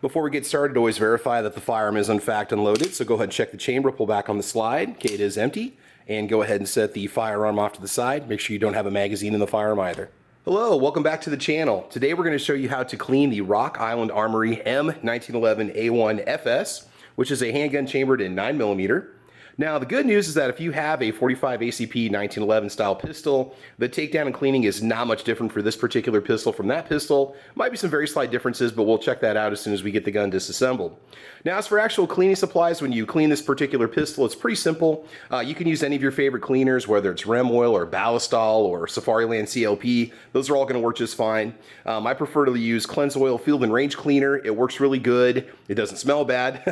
Before we get started, always verify that the firearm is in fact unloaded. So go ahead and check the chamber, pull back on the slide. Okay, it is empty. And go ahead and set the firearm off to the side. Make sure you don't have a magazine in the firearm either. Hello, welcome back to the channel. Today we're going to show you how to clean the Rock Island Armory M1911 A1FS, which is a handgun chambered in 9mm. Now, the good news is that if you have a 45 ACP 1911 style pistol, the takedown and cleaning is not much different for this particular pistol from that pistol. Might be some very slight differences, but we'll check that out as soon as we get the gun disassembled. Now, as for actual cleaning supplies, when you clean this particular pistol, it's pretty simple. You can use any of your favorite cleaners, whether it's Rem Oil or Ballistol or Safariland CLP. Those are all going to work just fine. I prefer to use Cleanse Oil Field and Range Cleaner. It works really good. It doesn't smell bad,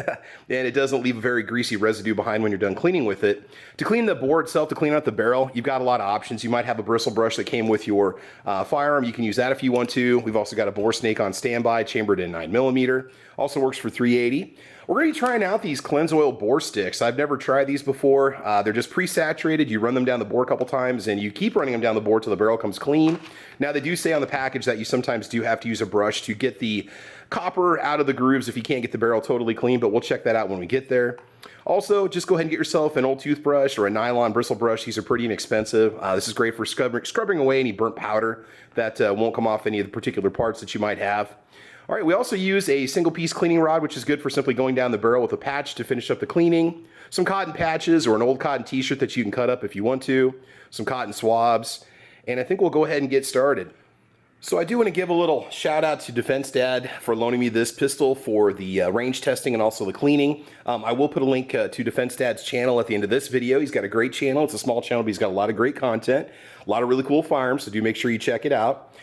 and it doesn't leave a very greasy residue behind when you're done cleaning with it. To clean the bore itself, to clean out the barrel, you've got a lot of options. You might have a bristle brush that came with your firearm. You can use that if you want to. We've also got a bore snake on standby, chambered in 9mm. Also works for 380. We're going to be trying out these Cleanse Oil bore sticks. I've never tried these before. They're just pre-saturated. You run them down the bore a couple times, and you keep running them down the bore till the barrel comes clean. Now, they do say on the package that you sometimes do have to use a brush to get the copper out of the grooves if you can't get the barrel totally clean, but we'll check that out when we get there. Also, just go ahead and get yourself an old toothbrush or a nylon bristle brush. These are pretty inexpensive. This is great for scrubbing away any burnt powder that won't come off any of the particular parts that you might have. All right, we also use a single piece cleaning rod, which is good for simply going down the barrel with a patch to finish up the cleaning. Some cotton patches or an old cotton t-shirt that you can cut up if you want to. Some cotton swabs. And I think we'll go ahead and get started. So I do want to give a little shout out to Defense Dad for loaning me this pistol for the range testing and also the cleaning. I will put a link to Defense Dad's channel at the end of this video. He's got a great channel. It's a small channel, but he's got a lot of great content, a lot of really cool firearms, so do make sure you check it out.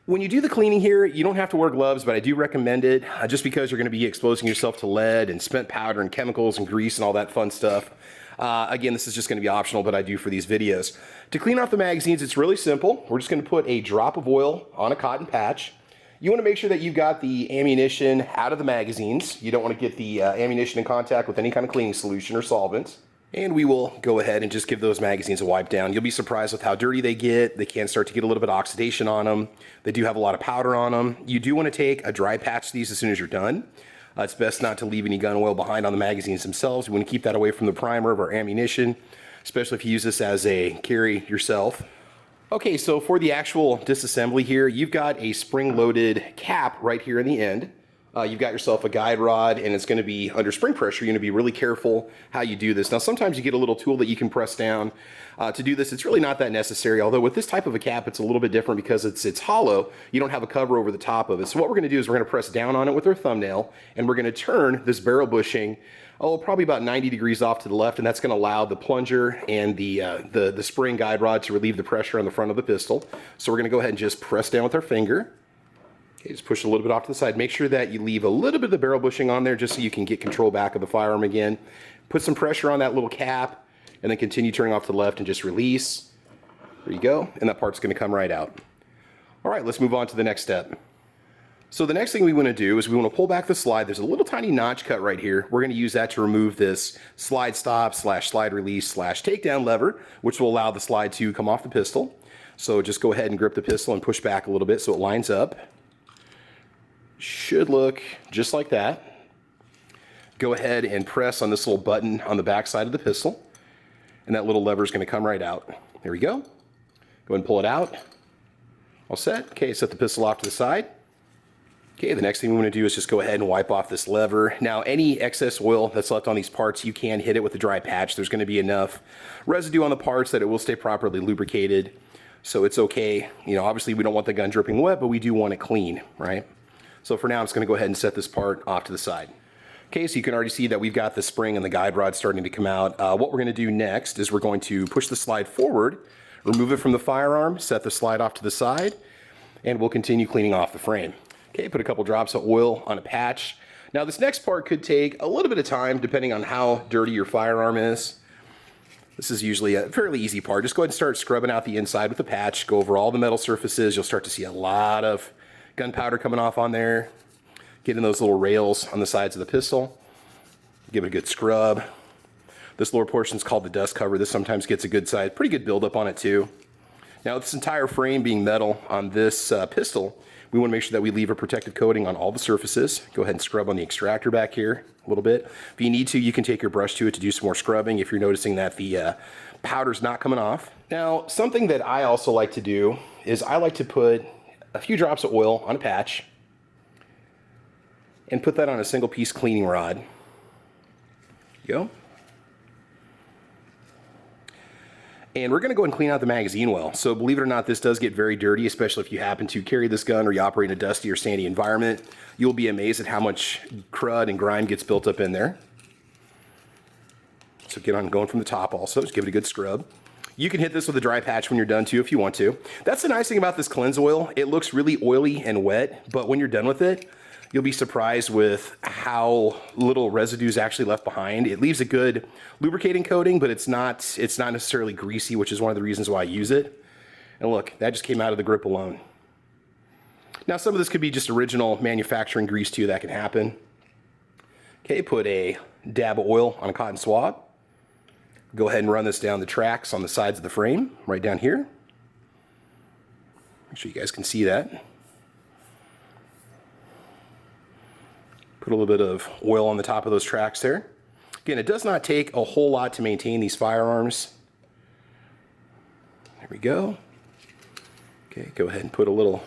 When you do the cleaning here, you don't have to wear gloves, but I do recommend it just because you're going to be exposing yourself to lead and spent powder and chemicals and grease and all that fun stuff. Again, this is just going to be optional, but I do for these videos. To clean off the magazines, it's really simple. We're just going to put a drop of oil on a cotton patch. You want to make sure that you've got the ammunition out of the magazines. You don't want to get the ammunition in contact with any kind of cleaning solution or solvent. And we will go ahead and just give those magazines a wipe down. You'll be surprised with how dirty they get. They can start to get a little bit of oxidation on them. They do have a lot of powder on them. You do want to take a dry patch to these as soon as you're done. It's best not to leave any gun oil behind on the magazines themselves. We want to keep that away from the primer of our ammunition, especially if you use this as a carry yourself. Okay, so for the actual disassembly here, you've got a spring-loaded cap right here in the end. You've got yourself a guide rod, and it's going to be under spring pressure. You're going to be really careful how you do this. Now, sometimes you get a little tool that you can press down to do this. It's really not that necessary, although with this type of a cap, it's a little bit different because it's hollow. You don't have a cover over the top of it. So what we're going to do is we're going to press down on it with our thumbnail, and we're going to turn this barrel bushing, probably about 90 degrees off to the left, and that's going to allow the plunger and the spring guide rod to relieve the pressure on the front of the pistol. So we're going to go ahead and just press down with our finger. Okay, just push a little bit off to the side. Make sure that you leave a little bit of the barrel bushing on there just so you can get control back of the firearm again. Put some pressure on that little cap and then continue turning off to the left and just release. There you go. And that part's going to come right out. All right, let's move on to the next step. So the next thing we want to do is we want to pull back the slide. There's a little tiny notch cut right here. We're going to use that to remove this slide stop / slide release / takedown lever, which will allow the slide to come off the pistol. So just go ahead and grip the pistol and push back a little bit so it lines up. Should look just like that. Go ahead and press on this little button on the back side of the pistol, and that little lever is going to come right out. There we go. Go ahead and pull it out. All set. Okay, set the pistol off to the side. Okay, the next thing we want to do is just go ahead and wipe off this lever. Now, any excess oil that's left on these parts, you can hit it with a dry patch. There's going to be enough residue on the parts that it will stay properly lubricated, so it's okay. You know, obviously we don't want the gun dripping wet, but we do want it clean, right? So for now, I'm just going to go ahead and set this part off to the side. Okay, so you can already see that we've got the spring and the guide rod starting to come out. What we're going to do next is we're going to push the slide forward, remove it from the firearm, set the slide off to the side, and we'll continue cleaning off the frame. Okay, put a couple drops of oil on a patch. Now this next part could take a little bit of time depending on how dirty your firearm is. This is usually a fairly easy part. Just go ahead and start scrubbing out the inside with a patch. Go over all the metal surfaces. You'll start to see a lot of gunpowder coming off on there. Get in those little rails on the sides of the pistol. Give it a good scrub. This lower portion is called the dust cover. This sometimes gets a good size, pretty good buildup on it too. Now, with this entire frame being metal on this pistol, we want to make sure that we leave a protective coating on all the surfaces. Go ahead and scrub on the extractor back here a little bit. If you need to, you can take your brush to it to do some more scrubbing if you're noticing that the powder's not coming off. Now, something that I also like to do is I like to put a few drops of oil on a patch and put that on a single piece cleaning rod. There you go. And we're going to go and clean out the magazine well. So believe it or not, this does get very dirty, especially if you happen to carry this gun or you operate in a dusty or sandy environment. You'll be amazed at how much crud and grime gets built up in there. So get on going from the top also, just give it a good scrub. You can hit this with a dry patch when you're done too if you want to. That's the nice thing about this cleanse oil. It looks really oily and wet, but when you're done with it, you'll be surprised with how little residue is actually left behind. It leaves a good lubricating coating, but it's not necessarily greasy, which is one of the reasons why I use it. And look, that just came out of the grip alone. Now, some of this could be just original manufacturing grease too, that can happen. Okay, put a dab of oil on a cotton swab. Go ahead and run this down the tracks on the sides of the frame, right down here. Make sure you guys can see that. Put a little bit of oil on the top of those tracks there. Again, it does not take a whole lot to maintain these firearms. There we go. Okay, go ahead and put a little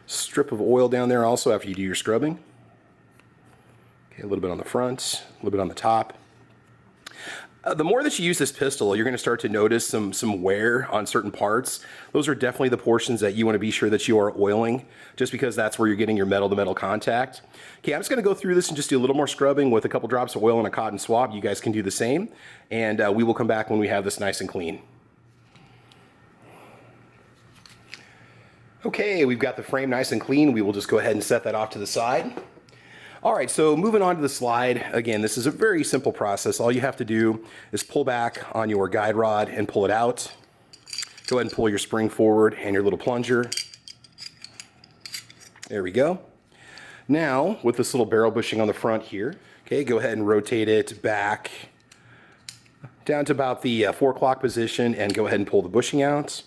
strip of oil down there also after you do your scrubbing. Okay, a little bit on the front, a little bit on the top. The more that you use this pistol, you're going to start to notice some wear on certain parts. Those are definitely the portions that you want to be sure that you are oiling, just because that's where you're getting your metal-to-metal contact. Okay, I'm just going to go through this and just do a little more scrubbing with a couple drops of oil and a cotton swab. You guys can do the same, and we will come back when we have this nice and clean. Okay, we've got the frame nice and clean. We will just go ahead and set that off to the side. All right, so moving on to the slide. Again, this is a very simple process. All you have to do is pull back on your guide rod and pull it out. Go ahead and pull your spring forward and your little plunger. There we go. Now, with this little barrel bushing on the front here, okay, go ahead and rotate it back down to about the 4 o'clock position and go ahead and pull the bushing out.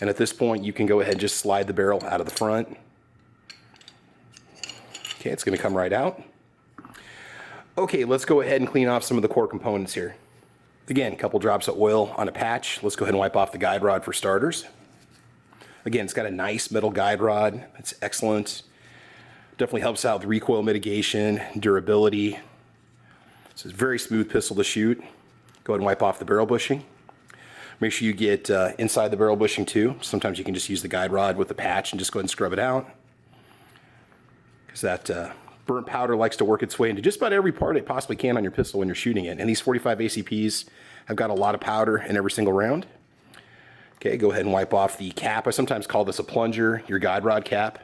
And at this point, you can go ahead and just slide the barrel out of the front. Okay, it's going to come right out. Okay, let's go ahead and clean off some of the core components here. Again, a couple drops of oil on a patch. Let's go ahead and wipe off the guide rod for starters. Again, it's got a nice metal guide rod. It's excellent. Definitely helps out with recoil mitigation, durability. It's a very smooth pistol to shoot. Go ahead and wipe off the barrel bushing. Make sure you get inside the barrel bushing too. Sometimes you can just use the guide rod with the patch and just go ahead and scrub it out. Because that burnt powder likes to work its way into just about every part it possibly can on your pistol when you're shooting it. And these 45 ACPs have got a lot of powder in every single round. Okay, go ahead and wipe off the cap. I sometimes call this a plunger, your guide rod cap.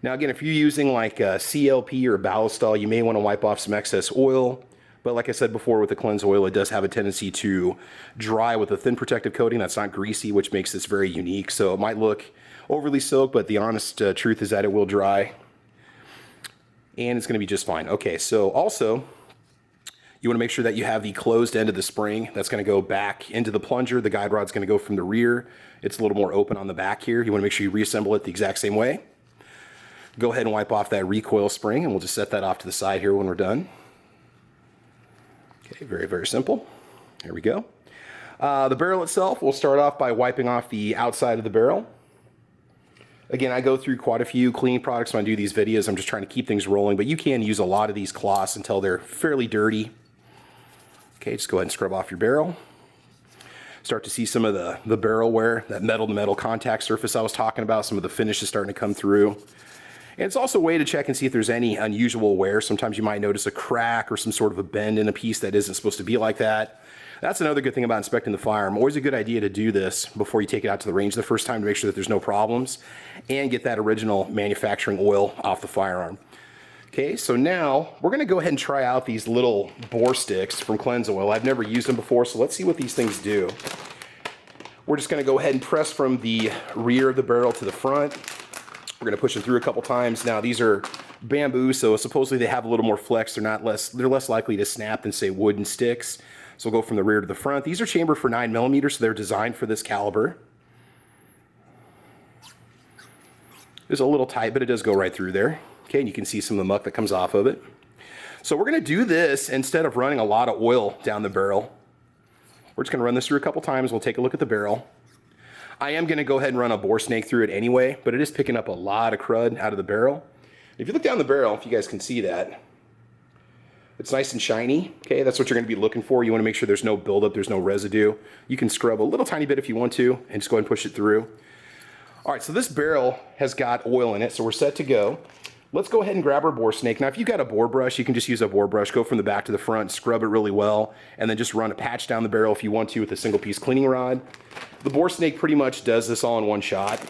Now again, if you're using like a CLP or a ballistol, you may want to wipe off some excess oil. But like I said before, with the cleanse oil, it does have a tendency to dry with a thin protective coating that's not greasy, which makes this very unique. So it might look overly soaked, but the honest truth is that it will dry. And it's going to be just fine. Okay, so also, you want to make sure that you have the closed end of the spring. That's going to go back into the plunger. The guide rod's going to go from the rear. It's a little more open on the back here. You want to make sure you reassemble it the exact same way. Go ahead and wipe off that recoil spring, and we'll just set that off to the side here when we're done. Okay, very, very simple. There we go. The barrel itself, we'll start off by wiping off the outside of the barrel. Again, I go through quite a few cleaning products when I do these videos. I'm just trying to keep things rolling, but you can use a lot of these cloths until they're fairly dirty. Okay, just go ahead and scrub off your barrel. Start to see some of the barrel wear, that metal-to-metal contact surface I was talking about. Some of the finish is starting to come through. And it's also a way to check and see if there's any unusual wear. Sometimes you might notice a crack or some sort of a bend in a piece that isn't supposed to be like that. That's another good thing about inspecting the firearm. Always a good idea to do this before you take it out to the range the first time to make sure that there's no problems and get that original manufacturing oil off the firearm. Okay, so now we're going to go ahead and try out these little bore sticks from Cleanse Oil. I've never used them before, so let's see what these things do. We're just going to go ahead and press from the rear of the barrel to the front. We're going to push them through a couple times. Now these are bamboo, so supposedly they have a little more flex. They're less likely to snap than say wooden sticks. So we'll go from the rear to the front. These are chambered for 9mm, so they're designed for this caliber. It's a little tight, but it does go right through there. Okay, and you can see some of the muck that comes off of it. So we're going to do this instead of running a lot of oil down the barrel. We're just going to run this through a couple times. We'll take a look at the barrel. I am going to go ahead and run a bore snake through it anyway, but it is picking up a lot of crud out of the barrel. If you look down the barrel, if you guys can see that, it's nice and shiny. Okay, that's what you're going to be looking for. You want to make sure there's no buildup, there's no residue. You can scrub a little tiny bit if you want to, and just go ahead and push it through. All right, so this barrel has got oil in it, so we're set to go. Let's go ahead and grab our bore snake. Now, if you've got a bore brush, you can just use a bore brush, go from the back to the front, scrub it really well, and then just run a patch down the barrel if you want to with a single piece cleaning rod. The bore snake pretty much does this all in one shot.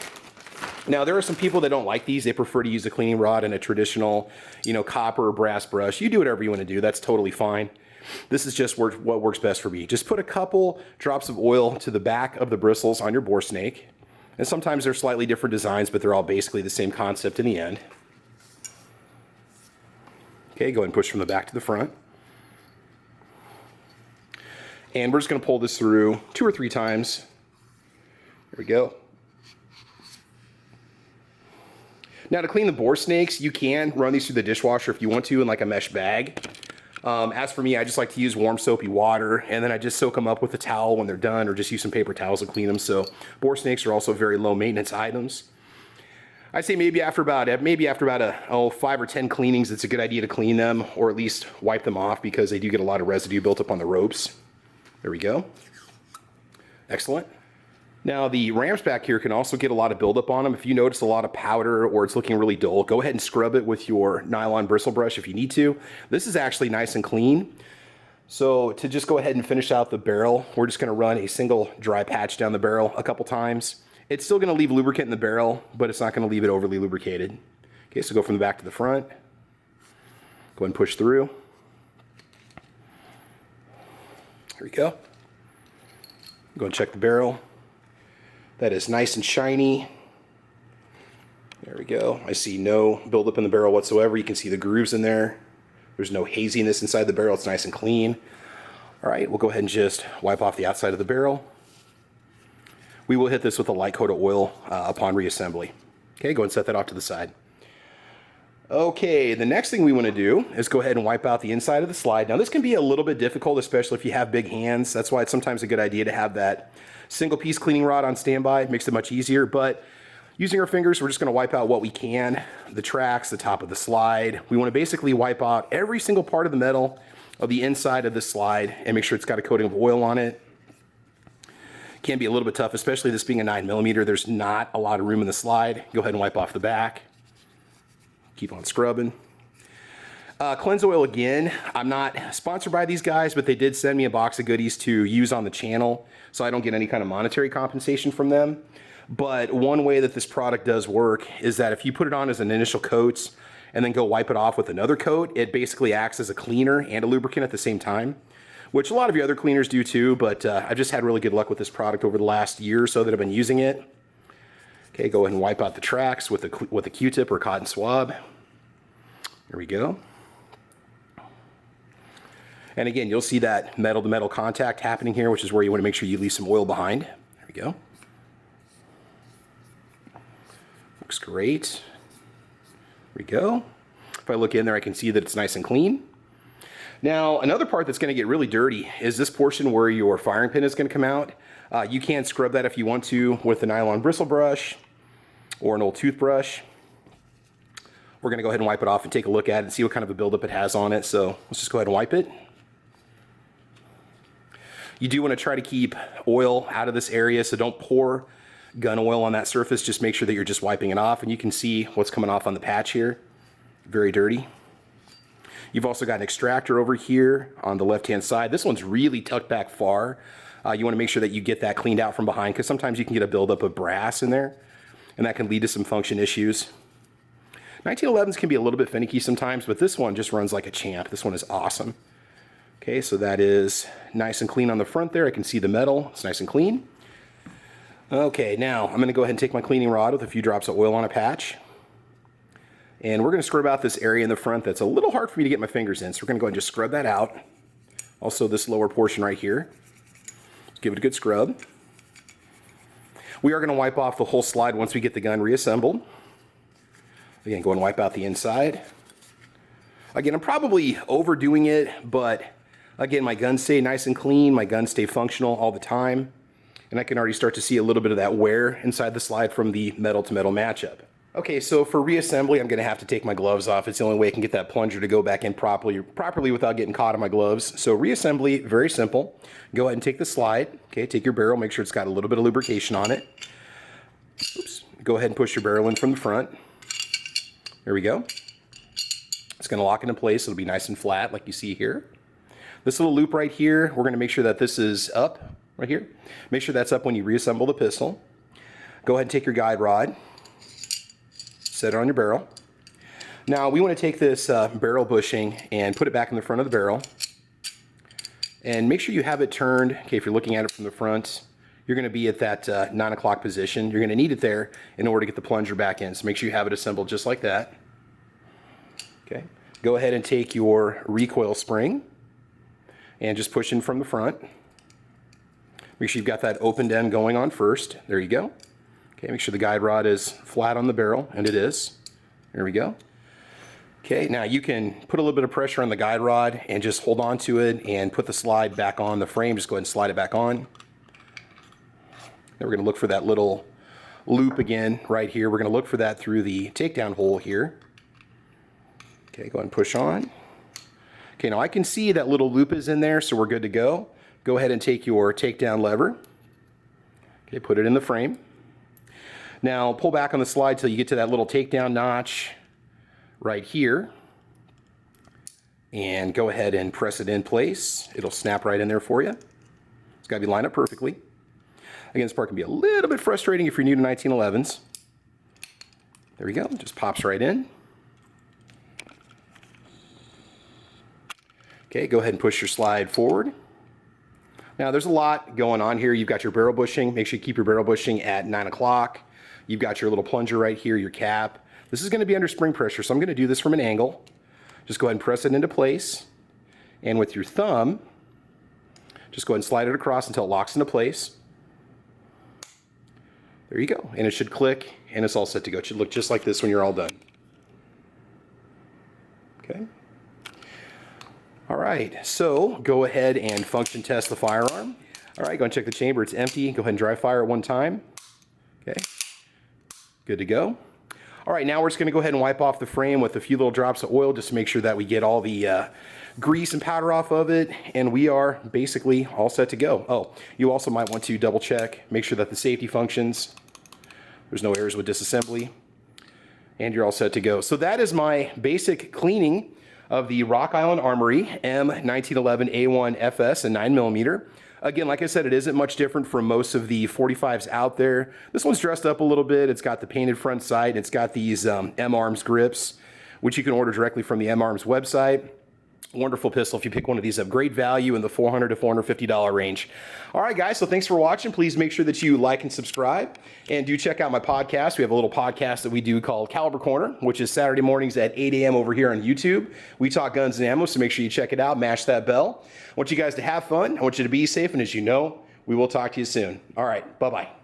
Now, there are some people that don't like these. They prefer to use a cleaning rod and a traditional, copper or brass brush. You do whatever you want to do. That's totally fine. This is just what works best for me. Just put a couple drops of oil to the back of the bristles on your bore snake. And sometimes they're slightly different designs, but they're all basically the same concept in the end. Okay, go ahead and push from the back to the front. And we're just going to pull this through 2 or 3 times. There we go. Now, to clean the bore snakes, you can run these through the dishwasher if you want to in like a mesh bag. As for me, I just like to use warm soapy water, and then I just soak them up with a towel when they're done, or just use some paper towels to clean them. So bore snakes are also very low maintenance items. I say maybe after about 5 or 10 cleanings, it's a good idea to clean them, or at least wipe them off, because they do get a lot of residue built up on the ropes. There we go. Excellent. Now, the rams back here can also get a lot of buildup on them. If you notice a lot of powder or it's looking really dull, go ahead and scrub it with your nylon bristle brush if you need to. This is actually nice and clean. So to just go ahead and finish out the barrel, we're just going to run a single dry patch down the barrel a couple times. It's still going to leave lubricant in the barrel, but it's not going to leave it overly lubricated. Okay, so go from the back to the front. Go ahead and push through. Here we go. Go and check the barrel. That is nice and shiny. There we go. I see no buildup in the barrel whatsoever. You can see the grooves in there. There's no haziness inside the barrel. It's nice and clean. All right, we'll go ahead and just wipe off the outside of the barrel. We will hit this with a light coat of oil upon reassembly. Okay, go and set that off to the side. Okay, the next thing we want to do is go ahead and wipe out the inside of the slide. Now, this can be a little bit difficult, especially if you have big hands. That's why it's sometimes a good idea to have that single piece cleaning rod on standby. It makes it much easier, but using our fingers, we're just going to wipe out what we can. The tracks, the top of the slide. We want to basically wipe out every single part of the metal of the inside of the slide and make sure it's got a coating of oil on it. Can be a little bit tough, especially this being a 9mm. There's not a lot of room in the slide. Go ahead and wipe off the back. Keep on scrubbing. Cleanse oil again. I'm not sponsored by these guys, but they did send me a box of goodies to use on the channel, so I don't get any kind of monetary compensation from them. But one way that this product does work is that if you put it on as an initial coat and then go wipe it off with another coat, it basically acts as a cleaner and a lubricant at the same time, which a lot of your other cleaners do too, but I've just had really good luck with this product over the last year or so that I've been using it. Okay, go ahead and wipe out the tracks with a Q-tip or cotton swab. There we go. And again, you'll see that metal-to-metal contact happening here, which is where you want to make sure you leave some oil behind. There we go. Looks great. There we go. If I look in there, I can see that it's nice and clean. Now, another part that's going to get really dirty is this portion where your firing pin is going to come out. You can scrub that if you want to with a nylon bristle brush or an old toothbrush. We're going to go ahead and wipe it off and take a look at it and see what kind of a buildup it has on it. So let's just go ahead and wipe it. You do want to try to keep oil out of this area, so don't pour gun oil on that surface. Just make sure that you're just wiping it off, and you can see what's coming off on the patch here. Very dirty. You've also got an extractor over here on the left-hand side. This one's really tucked back far. You want to make sure that you get that cleaned out from behind, because sometimes you can get a buildup of brass in there, and that can lead to some function issues. 1911s can be a little bit finicky sometimes, but this one just runs like a champ. This one is awesome. Okay, so that is nice and clean on the front there. I can see the metal. It's nice and clean. Okay, now I'm going to go ahead and take my cleaning rod with a few drops of oil on a patch. And we're going to scrub out this area in the front that's a little hard for me to get my fingers in. So we're going to go ahead and just scrub that out Also this lower portion right here. Let's give it a good scrub. We are going to wipe off the whole slide once we get the gun reassembled. Again, go and wipe out the inside. Again, I'm probably overdoing it, but again, my guns stay nice and clean. My guns stay functional all the time. And I can already start to see a little bit of that wear inside the slide from the metal to metal matchup. Okay, so for reassembly, I'm going to have to take my gloves off. It's the only way I can get that plunger to go back in properly without getting caught in my gloves. So reassembly, very simple. Go ahead and take the slide. Okay, take your barrel, make sure it's got a little bit of lubrication on it. Oops. Go ahead and push your barrel in from the front. There we go. It's going to lock into place. It'll be nice and flat like you see here. This little loop right here, we're going to make sure that this is up right here. Make sure that's up when you reassemble the pistol. Go ahead and take your guide rod. Set it on your barrel. Now we want to take this barrel bushing and put it back in the front of the barrel. And make sure you have it turned. Okay, if you're looking at it from the front, you're going to be at that 9 o'clock position. You're going to need it there in order to get the plunger back in. So make sure you have it assembled just like that. Okay. Go ahead and take your recoil spring and just push in from the front. Make sure you've got that opened end going on first. There you go. Okay, make sure the guide rod is flat on the barrel, and it is. There we go. Okay, now you can put a little bit of pressure on the guide rod and just hold on to it and put the slide back on the frame. Just go ahead and slide it back on. Then we're going to look for that little loop again right here. We're going to look for that through the takedown hole here. Okay, go ahead and push on. Okay, now I can see that little loop is in there, so we're good to go. Go ahead and take your takedown lever. Okay, put it in the frame. Now pull back on the slide till you get to that little takedown notch right here. And go ahead and press it in place. It'll snap right in there for you. It's got to be lined up perfectly. Again, this part can be a little bit frustrating if you're new to 1911s. There we go, it just pops right in. Okay, go ahead and push your slide forward. Now there's a lot going on here. You've got your barrel bushing. Make sure you keep your barrel bushing at 9 o'clock. You've got your little plunger right here, your cap. This is going to be under spring pressure, so I'm going to do this from an angle. Just go ahead and press it into place. And with your thumb, just go ahead and slide it across until it locks into place. There you go. And it should click, and it's all set to go. It should look just like this when you're all done. Okay. All right, so go ahead and function test the firearm. All right, go and check the chamber. It's empty. Go ahead and dry fire it one time. Okay, good to go. All right, now we're just going to go ahead and wipe off the frame with a few little drops of oil just to make sure that we get all the grease and powder off of it, and we are basically all set to go. Oh, you also might want to double check, make sure that the safety functions. There's no errors with disassembly, and you're all set to go. So that is my basic cleaning of the Rock Island Armory M1911 A1 FS and 9mm. Again, like I said, it isn't much different from most of the 45s out there. This one's dressed up a little bit. It's got the painted front sight. It's got these M-Arms grips, which you can order directly from the M-Arms website. Wonderful pistol if you pick one of these up. Great value in the $400 to $450 range. All right, guys, so thanks for watching. Please make sure that you like and subscribe. And do check out my podcast. We have a little podcast that we do called Caliber Corner, which is Saturday mornings at 8 a.m. over here on YouTube. We talk guns and ammo, so make sure you check it out. Mash that bell. I want you guys to have fun. I want you to be safe. And as you know, we will talk to you soon. All right, bye-bye.